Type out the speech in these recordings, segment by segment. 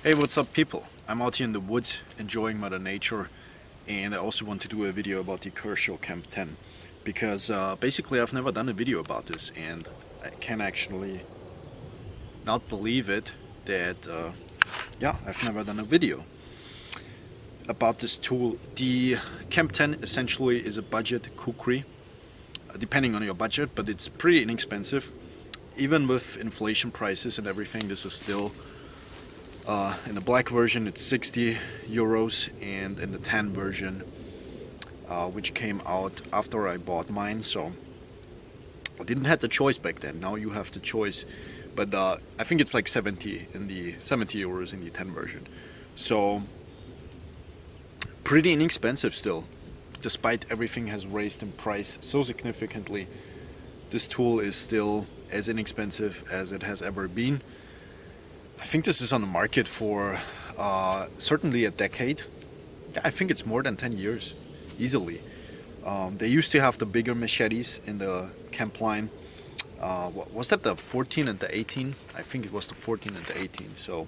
Hey, what's up people? I'm out here in the woods enjoying Mother Nature, and I also want to do a video about the Kershaw Camp 10 because basically I've never done a video about this, and I can actually not believe it that yeah, I've never done a video about this tool. The Camp 10 essentially is a budget kukri, depending on your budget, but it's pretty inexpensive. Even with inflation prices and everything, this is still in the black version it's 60 euros, and in the tan version, which came out after I bought mine, so I didn't have the choice back then. Now you have the choice, but I think it's like 70 euros in the tan version. So pretty inexpensive still, despite everything has raised in price so significantly. This tool is still as inexpensive as it has ever been. I think this is on the market for certainly a decade. Yeah, I think it's more than 10 years, easily. They used to have the bigger machetes in the camp line. Was that the 14 and the 18? I think it was the 14 and the 18. So,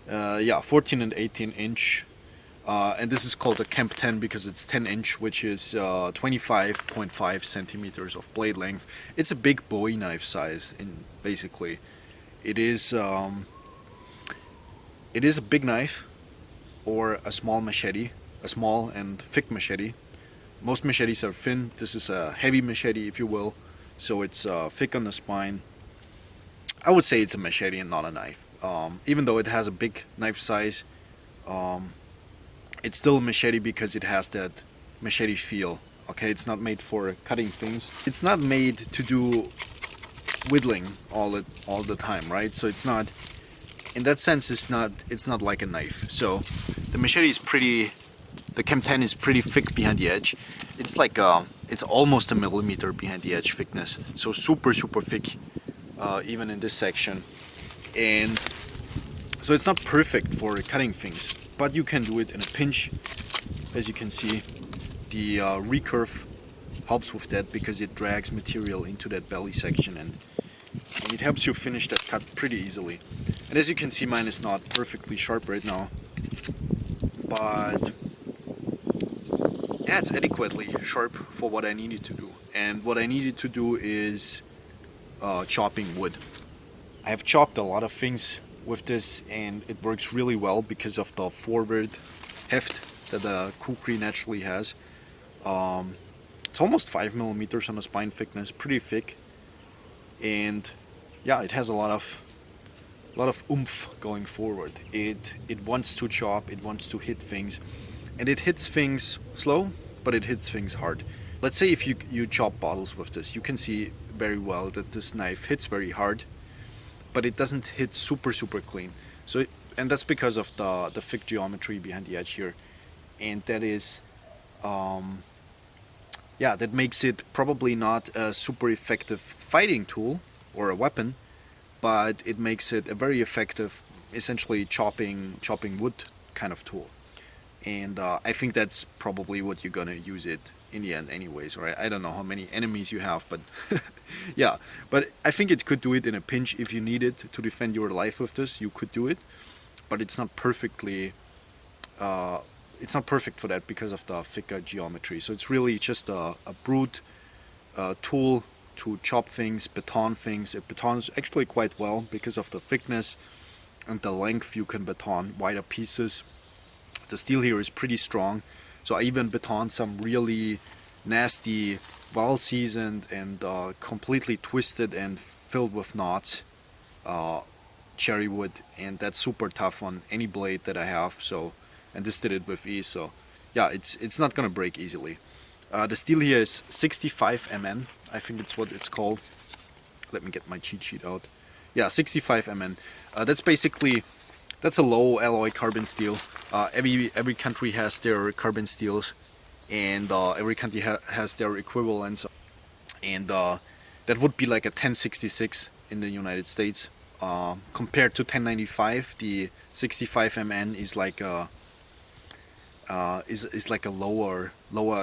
yeah, 14 and 18 inch. And this is called a Camp 10 because it's 10 inch, which is 25.5 centimeters of blade length. It's a big Bowie knife size, basically. It is a big knife or a small machete, a small and thick machete. Most machetes are thin. This is a heavy machete, if you will, so it's thick on the spine. I would say it's a machete and not a knife. Even though it has a big knife size, it's still a machete because it has that machete feel. Okay, it's not made for cutting things. It's not made to do whittling all the time, right? So it's not, in that sense, it's not like a knife. So the machete is pretty, the Camp 10 is pretty thick behind the edge. It's like it's almost a millimeter behind the edge thickness. So super thick, even in this section. And so it's not perfect for cutting things, but you can do it in a pinch. As you can see, the recurve helps with that because it drags material into that belly section, and it helps you finish that cut pretty easily. And as you can see, mine is not perfectly sharp right now, but yeah, it's adequately sharp for what I needed to do. And what I needed to do is chopping wood. I have chopped a lot of things with this, and it works really well because of the forward heft that the kukri naturally has. It's almost 5 millimeters on the spine thickness, pretty thick, and yeah, it has a lot of oomph going forward. It wants to chop, it wants to hit things, and it hits things slow, but it hits things hard. Let's say if you chop bottles with this, you can see very well that this knife hits very hard, but it doesn't hit super clean. So and that's because of the thick geometry behind the edge here, and that is yeah, that makes it probably not a super effective fighting tool or a weapon, but it makes it a very effective, essentially chopping wood kind of tool. And I think that's probably what you're gonna use it in the end anyways, right? I don't know how many enemies you have, but yeah, but I think it could do it in a pinch. If you needed to defend your life with this, you could do it, but it's not perfectly it's not perfect for that because of the thicker geometry. So it's really just a brute tool to chop things, baton things. It batons actually quite well because of the thickness and the length. You can baton wider pieces. The steel here is pretty strong, so I even baton some really nasty, well-seasoned and completely twisted and filled with knots cherry wood, and that's super tough on any blade that I have. So, and this did it with ease. So yeah, it's not gonna break easily. The steel here is 65 Mn, I think it's what it's called. Let me get my cheat sheet out. Yeah, 65 Mn. That's basically, that's a low alloy carbon steel. Every country has their carbon steels, and every country has their equivalents. And that would be like a 1066 in the United States. Compared to 1095, the 65 Mn is like a is like a lower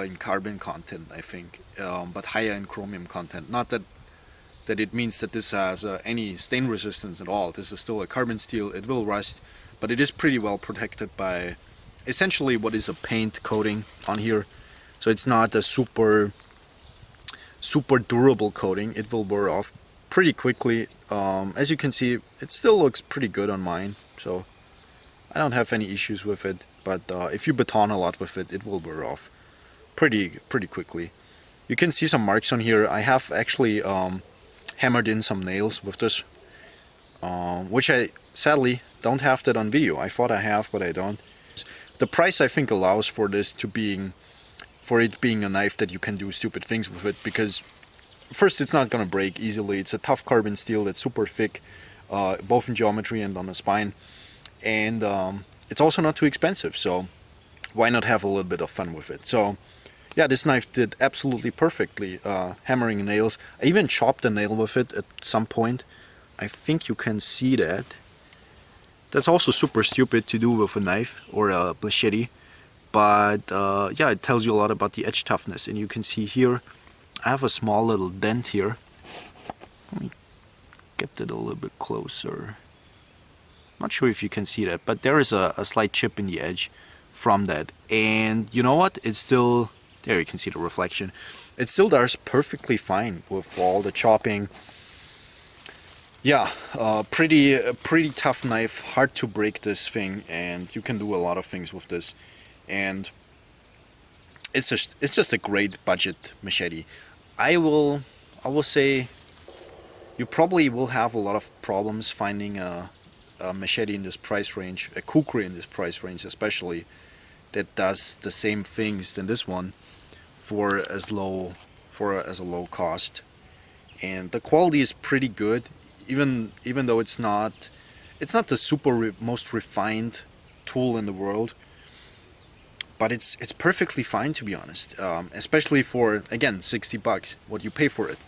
in carbon content, I think, but higher in chromium content. Not that that it means that this has any stain resistance at all. This is still a carbon steel, it will rust, but it is pretty well protected by essentially what is a paint coating on here. So it's not a super durable coating. It will wear off pretty quickly. As you can see, it still looks pretty good on mine, so I don't have any issues with it. But if you baton a lot with it, it will wear off pretty quickly. You can see some marks on here. I have actually hammered in some nails with this, which I sadly don't have that on video. I thought I have, but I don't. The price I think allows for this to for it being a knife that you can do stupid things with it, because first, it's not gonna break easily. It's a tough carbon steel that's super thick, both in geometry and on the spine, and it's also not too expensive, so why not have a little bit of fun with it? So yeah, this knife did absolutely perfectly, hammering nails. I even chopped a nail with it at some point. I think you can see that. That's also super stupid to do with a knife or a machete, but yeah, it tells you a lot about the edge toughness. And you can see here, I have a small little dent here. Let me get that a little bit closer. Not sure if you can see that, but there is a slight chip in the edge from that. And you know what? It's still, there you can see the reflection. It still does perfectly fine with all the chopping. Yeah, pretty tough knife, hard to break this thing, and you can do a lot of things with this. And it's just a great budget machete. I will say you probably will have a lot of problems finding a machete in this price range, a kukri in this price range especially, that does the same things than this one for as low cost. And the quality is pretty good, even though it's not the super most refined tool in the world. But it's perfectly fine, to be honest, especially for, again, 60 bucks, what you pay for it.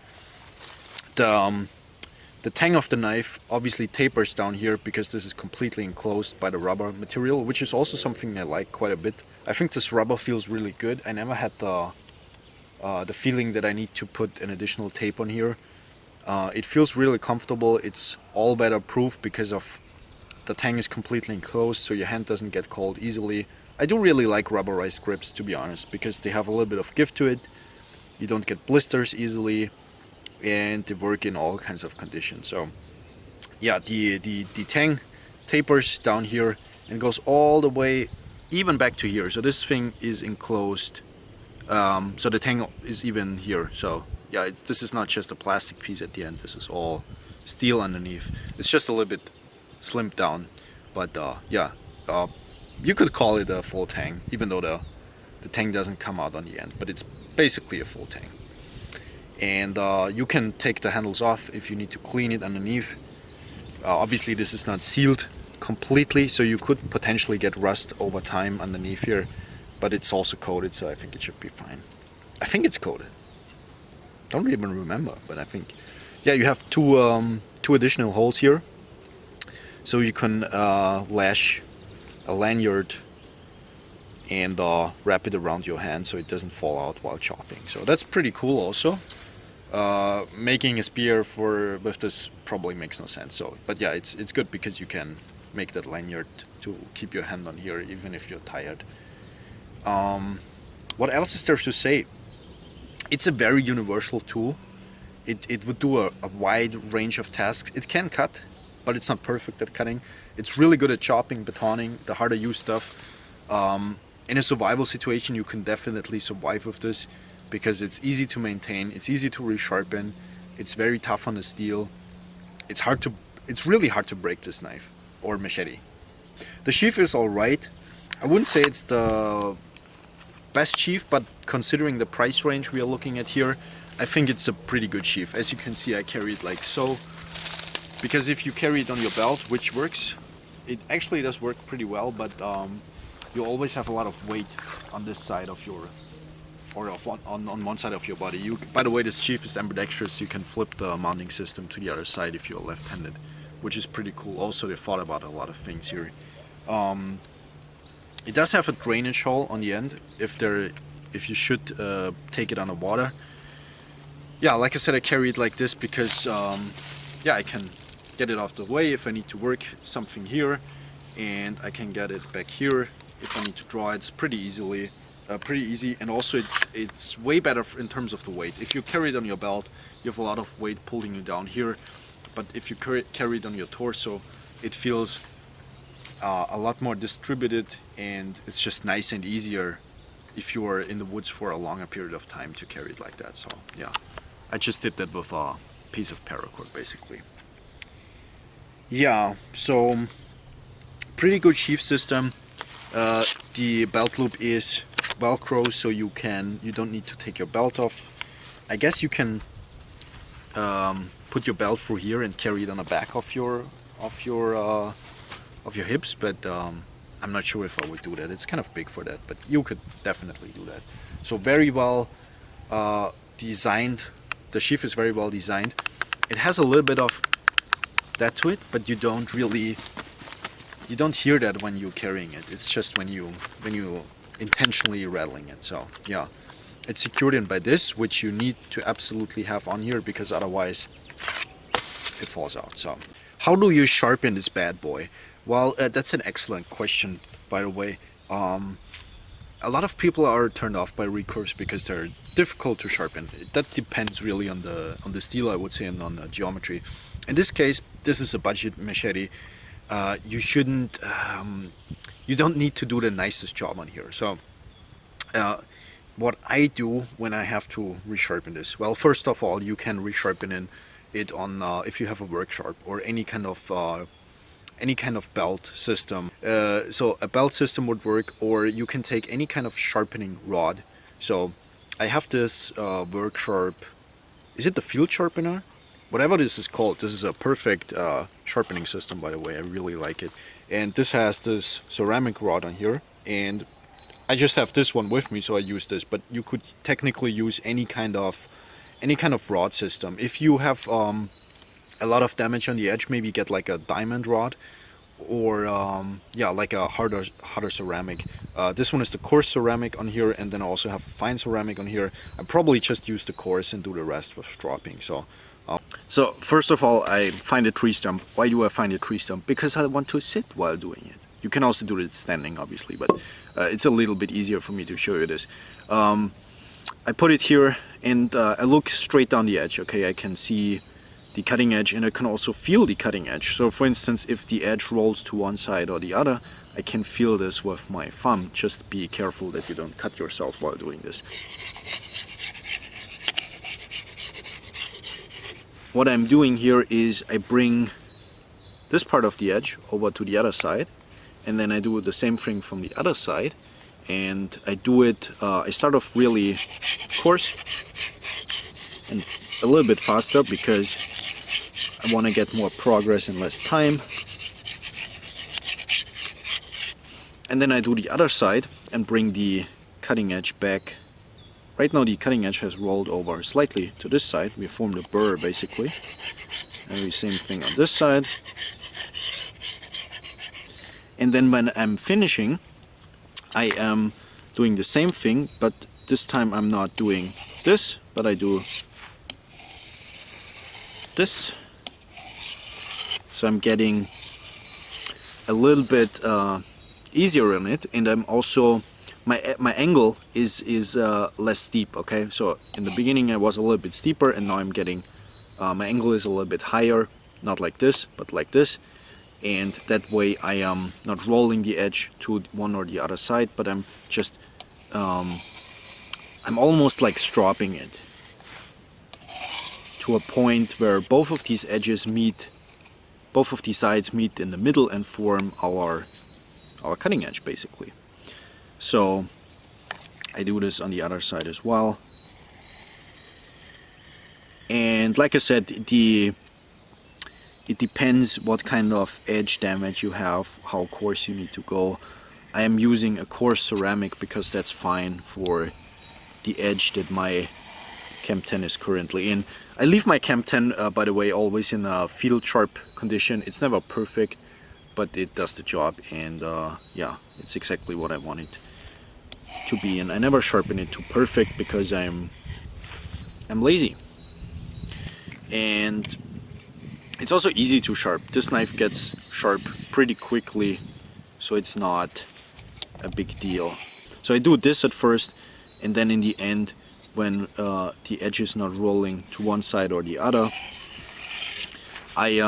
The tang of the knife obviously tapers down here because this is completely enclosed by the rubber material, which is also something I like quite a bit. I think this rubber feels really good. I never had the feeling that I need to put an additional tape on here. It feels really comfortable. It's all weatherproof because of the tang is completely enclosed, so your hand doesn't get cold easily. I do really like rubberized grips, to be honest, because they have a little bit of give to it. You don't get blisters easily, and they work in all kinds of conditions. So yeah, the tang tapers down here and goes all the way even back to here. So this thing is enclosed, so the tang is even here. So yeah, this is not just a plastic piece at the end. This is all steel underneath. It's just a little bit slimmed down, but yeah, you could call it a full tang, even though the tang doesn't come out on the end, but it's basically a full tang. And you can take the handles off if you need to clean it underneath. Obviously this is not sealed completely, so you could potentially get rust over time underneath here, but it's also coated, so I think it should be fine. I think it's coated. Don't even remember, but I think, yeah, you have two additional holes here, so you can lash a lanyard and wrap it around your hand so it doesn't fall out while chopping. So that's pretty cool also. Making a spear with this probably makes no sense. So, but yeah, it's good because you can make that lanyard to keep your hand on here even if you're tired. What else is there to say? It's a very universal tool. It would do a wide range of tasks. It can cut, but it's not perfect at cutting. It's really good at chopping, batoning, the harder use stuff. In a survival situation, you can definitely survive with this because it's easy to maintain, it's easy to resharpen, it's very tough on the steel. It's really hard to break this knife or machete. The sheath is alright. I wouldn't say it's the best sheath, but considering the price range we are looking at here, I think it's a pretty good sheath. As you can see, I carry it like so, because if you carry it on your belt, which works, it actually does work pretty well, but you always have a lot of weight on this side of your, or on one side of your body. By the way, this sheath is ambidextrous, you can flip the mounting system to the other side if you're left-handed, which is pretty cool. Also, they thought about a lot of things here. It does have a drainage hole on the end if you should take it underwater. yeah, like I said, I carry it like this because yeah, I can get it off the way if I need to work something here, and I can get it back here if I need to draw it. It's pretty easy, and also it's way better in terms of the weight. If you carry it on your belt, you have a lot of weight pulling you down here, but if you carry it on your torso, it feels a lot more distributed, and it's just nice and easier if you are in the woods for a longer period of time to carry it like that. So yeah, I just did that with a piece of paracord basically. Yeah, so pretty good sheath system. The belt loop is Velcro, so you don't need to take your belt off. I guess you can put your belt through here and carry it on the back of your hips, but I'm not sure if I would do that. It's kind of big for that, but you could definitely do that. So very well designed. The sheath is very well designed. It has a little bit of that to it, but you don't hear that when you're carrying it. It's just when you intentionally rattling it. So yeah, it's secured in by this, which you need to absolutely have on here because otherwise it falls out. So how do you sharpen this bad boy? Well, that's an excellent question, by the way. A lot of people are turned off by recurves because they're difficult to sharpen. That depends really on the steel, I would say, and on the geometry. In this case, this is a budget machete. You don't need to do the nicest job on here. So what I do when I have to resharpen this, well, first of all, you can resharpen it on if you have a work sharp or any kind of belt system. So a belt system would work, or you can take any kind of sharpening rod. So I have this work sharp. Is it the field sharpener? Whatever this is called, this is a perfect sharpening system, by the way. I really like it. And this has this ceramic rod on here, and I just have this one with me, so I use this. But you could technically use any kind of rod system. If you have a lot of damage on the edge, maybe get like a diamond rod, or yeah, like a harder ceramic. This one is the coarse ceramic on here, and then I also have a fine ceramic on here. I probably just use the coarse and do the rest with stropping. So first of all, I find a tree stump. Why do I find a tree stump? Because I want to sit while doing it. You can also do it standing, obviously, but it's a little bit easier for me to show you this. I put it here, and I look straight down the edge. Okay, I can see the cutting edge, and I can also feel the cutting edge. So for instance, if the edge rolls to one side or the other, I can feel this with my thumb. Just be careful that you don't cut yourself while doing this. What I'm doing here is I bring this part of the edge over to the other side, and then I do the same thing from the other side, and I do it, I start off really coarse and a little bit faster because I want to get more progress in less time. And then I do the other side and bring the cutting edge back. Right now the cutting edge has rolled over slightly to this side. We formed a burr basically. And the same thing on this side. And then when I'm finishing, I am doing the same thing, but this time I'm not doing this, but I do this. So I'm getting a little bit easier on it, and I'm also my angle is less steep. Okay, so in the beginning I was a little bit steeper, and now I'm getting my angle is a little bit higher, not like this, but like this, and that way I am not rolling the edge to one or the other side, but I'm just I'm almost like stropping it to a point where both of these edges meet, both of these sides meet in the middle and form our cutting edge basically. So I do this on the other side as well. And like I said, it depends what kind of edge damage you have, how coarse you need to go. I am using a coarse ceramic because that's fine for the edge that my Camp10 is currently in. I leave my Camp10, by the way, always in a field sharp condition. It's never perfect, but it does the job, and yeah, it's exactly what I want it to be. And I never sharpen it to perfect because I'm lazy. and it's also easy to sharp. This knife gets sharp pretty quickly, so it's not a big deal. So I do this at first, and then in the end, when the edge is not rolling to one side or the other, I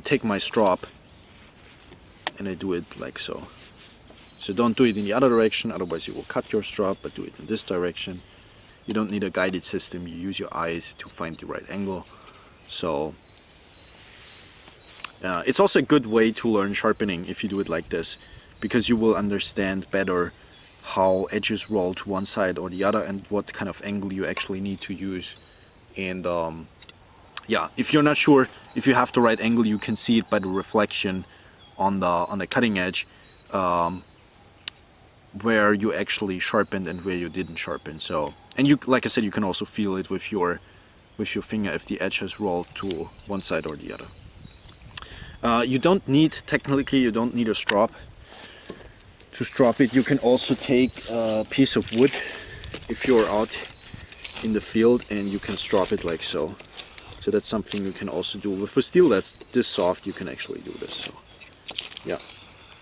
take my strop and I do it like so. So don't do it in the other direction, otherwise you will cut your strop, but do it in this direction. You don't need a guided system, you use your eyes to find the right angle. So it's also a good way to learn sharpening if you do it like this, because you will understand better how edges roll to one side or the other and what kind of angle you actually need to use. And yeah, if you're not sure if you have the right angle, you can see it by the reflection on the cutting edge, where you actually sharpened and where you didn't sharpen. So, and you, like I said, you can also feel it with your finger if the edge has rolled to one side or the other. You don't need, technically, you don't need a strop to strop it. You can also take a piece of wood if you're out in the field, and you can strop it like so. So that's something you can also do. With a steel that's this soft, you can actually do this. So yeah,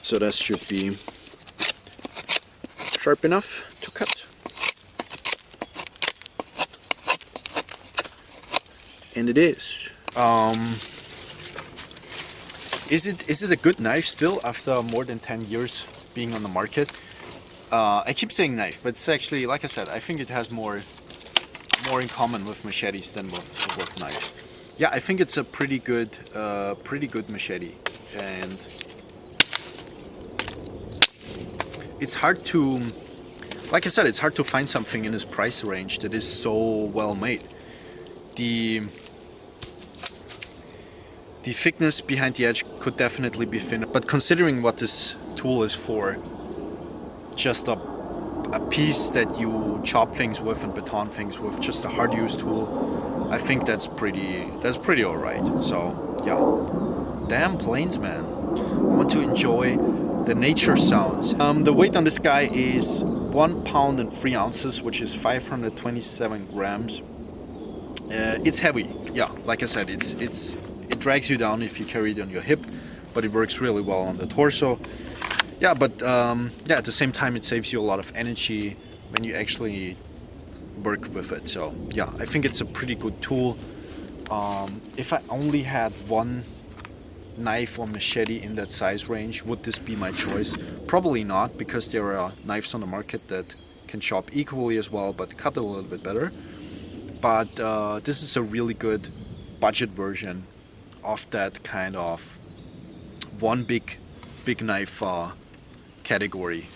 so that should be sharp enough to cut. And it is. Is it a good knife still after more than 10 years being on the market? I keep saying knife, but it's actually, like I said, I think it has more in common with machetes than with knives. Yeah, I think it's a pretty good machete, and it's hard to, like I said, it's hard to find something in this price range that is so well made. The thickness behind the edge could definitely be thinner, but considering what this tool is for, just a piece that you chop things with and baton things with, just a hard use tool, I think that's pretty alright. So yeah, damn planes, man. I want to enjoy the nature sounds. The weight on this guy is 1 pound and 3 ounces, which is 527 grams. It's heavy, yeah, like I said, it drags you down if you carry it on your hip, but it works really well on the torso. Yeah, but yeah, at the same time it saves you a lot of energy when you actually work with it. So yeah, I think it's a pretty good tool. If I only had one knife or machete in that size range, would this be my choice? Probably not, because there are knives on the market that can chop equally as well but cut a little bit better. But this is a really good budget version of that kind of one big knife category,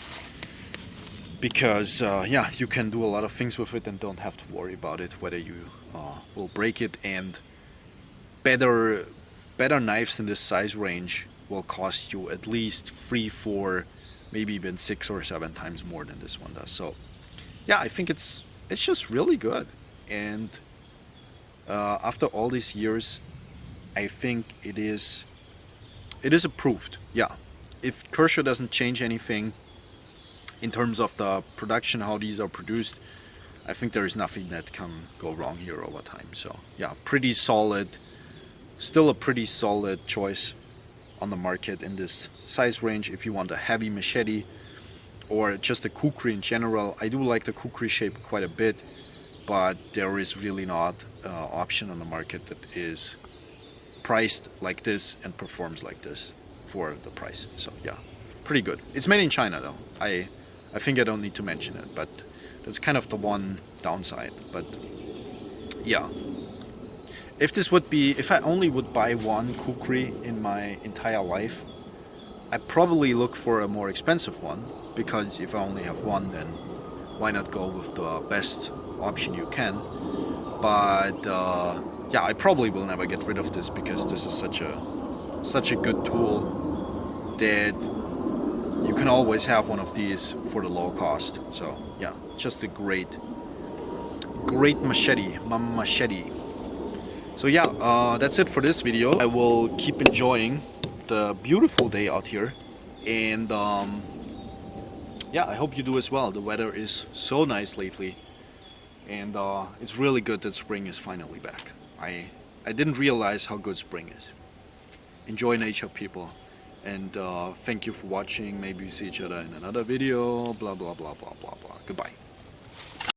because yeah, you can do a lot of things with it and don't have to worry about it whether you will break it. And better knives in this size range will cost you at least 3, 4, maybe even 6 or 7 times more than this one does. So yeah, I think it's just really good. And after all these years, I think it is approved. Yeah, if Kershaw doesn't change anything in terms of the production, how these are produced, I think there is nothing that can go wrong here over time. So yeah, pretty solid, still a pretty solid choice on the market in this size range if you want a heavy machete or just a kukri in general. I do like the kukri shape quite a bit, but there is really not an option on the market that is priced like this and performs like this for the price. So yeah, pretty good. It's made in China though. I think I don't need to mention it, but that's kind of the one downside. But yeah, if I only would buy one kukri in my entire life, I'd probably look for a more expensive one, because if I only have one, then why not go with the best option you can. But yeah, I probably will never get rid of this, because this is such a good tool that you can always have one of these for the low cost. So yeah, just a great machete, machete. So yeah, that's it for this video. I will keep enjoying the beautiful day out here, and yeah, I hope you do as well. The weather is so nice lately, and it's really good that spring is finally back. I didn't realize how good spring is. Enjoy nature, people, and thank you for watching. Maybe we see each other in another video. Blah blah blah blah blah blah. Goodbye.